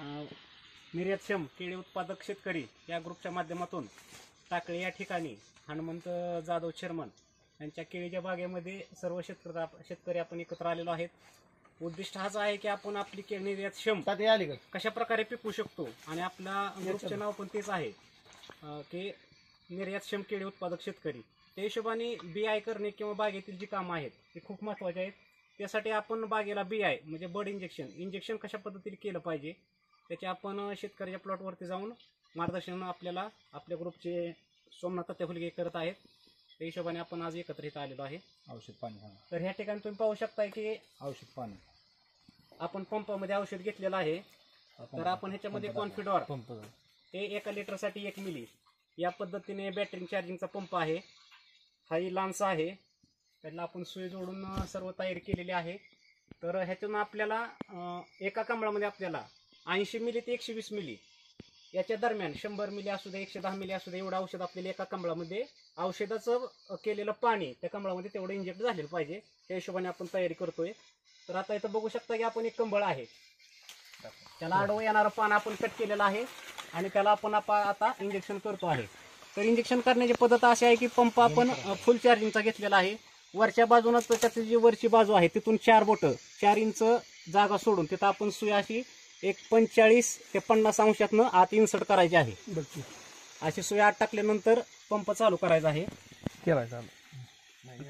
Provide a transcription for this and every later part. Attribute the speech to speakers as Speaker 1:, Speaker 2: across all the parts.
Speaker 1: निर्यातक्षम केळी उत्पादक शेतकरी या ग्रुपच्या माध्यमातून टाकळी या ठिकाणी हनुमंत जाधव चेअरमन यांच्या केळीच्या बागेमध्ये सर्व शेतकरी आपण एकत्र आलेलो आहेत। उद्दिष्ट हाच आहे की आपण आपली केळी निर्यातक्षम कशा प्रकारे पिकवू शकतो आणि आपल्या ग्रुपचे नाव पण तेच आहे की निर्यातक्षम केळी उत्पादक शेतकरी। त्या हिशोबाने BI करणे किंवा बागेतील जी कामं आहेत ते खूप महत्त्वाचे आहेत। त्यासाठी आपण बागेला BI म्हणजे बर्ड इंजेक्शन कशा पद्धतीने केलं पाहिजे त्याचे आपण शेतकऱ्याच्या प्लॉटवरती जाऊन मार्गदर्शन आपल्याला आपल्या ग्रुपचे सोमनाथ हुलगे करत आहेत। त्या हिशोबाने आपण आज एकत्रित आलेलो आहे।
Speaker 2: औषध पाणी
Speaker 1: तर ह्या ठिकाणी तुम्ही पाहू शकता की
Speaker 2: औषध पाणी
Speaker 1: आपण पंपामध्ये औषध घेतलेलं आहे। तर आपण ह्याच्यामध्ये कॉन्फिडॉर
Speaker 2: पंप
Speaker 1: हे 1 लिटरसाठी 1 मिली या पद्धतीने बॅटरी चार्जिंगचा पंप आहे। हाही लांचा आहे, त्याला आपण सुई जोडून सर्व तयारी केलेली आहे। तर ह्यातून आपल्याला एका कमळामध्ये आपल्याला 80 मिली ते 120 मिली याच्या दरम्यान 100 मिली असू दे 110 मिली असू दे एवढं औषध आपल्याला एका कमळामध्ये औषधाचं केलेलं पाणी त्या कमळामध्ये तेवढं इंजेक्ट झालेलं पाहिजे। त्या हिशोबाने आपण तयारी करतोय। तर आता इथं बघू शकता की आपण एक कंबळ आहे, त्याला आडवं येणारं पान आपण कट केलेलं आहे आणि त्याला आपण आता इंजेक्शन करतो आहे। तर इंजेक्शन करण्याची पद्धत अशी आहे की पंप आपण फुल चार्जिंगचा घेतलेला आहे। वरच्या बाजूनं त्याची जी वरची बाजू आहे तिथून 4 बोटं 4 इंच जागा सोडून तिथं आपण सुई अशी एक 45 ते 50 अंशातनं आत इन्सर्ट करायची आहे। अशी सुई आत टाकल्यानंतर पंप चालू करायचा आहे।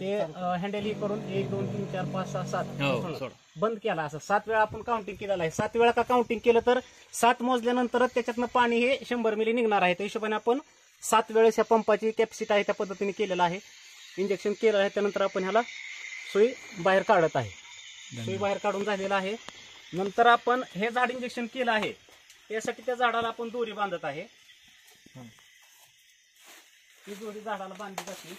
Speaker 1: ते हँडल करून 1 2 3 4 5 6 7 बंद केला असं 7 वेळा आपण काउंटिंग केलेलं आहे। 7 वेळा का काउंटिंग केलं तर 7 मोजल्यानंतरच त्याच्यातनं पाणी हे 100 मिली निघणार आहे। त्या हिशोबाने आपण 7 वेळेस या पंपाची कॅपॅसिटी आहे त्या पद्धतीने केलेलं आहे। इंजेक्शन केलं आहे त्यानंतर आपण ह्याला सुई बाहेर काढत आहे। सुई बाहेर काढून झालेला आहे। नंतर आपण हे झाड इंजेक्शन केलं आहे त्यासाठी त्या झाडाला आपण दोरी बांधत आहे। ही दोरी झाडाला बांधली जाते।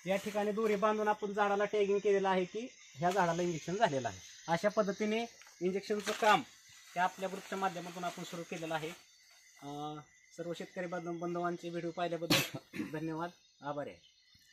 Speaker 1: या ठिकाणी दोरी बांधून आपण झाडाला टॅगिंग केलेलं आहे की ह्या झाडाला इंजेक्शन झालेलं आहे। अशा पद्धतीने इंजेक्शनचं काम हे आपल्या ग्रुपच्या माध्यमातून आपण सुरू केलेलं आहे। सर्व शेतकरी बांधवांचे व्हिडिओ पाहिल्याबद्दल धन्यवाद, आभारी आहे।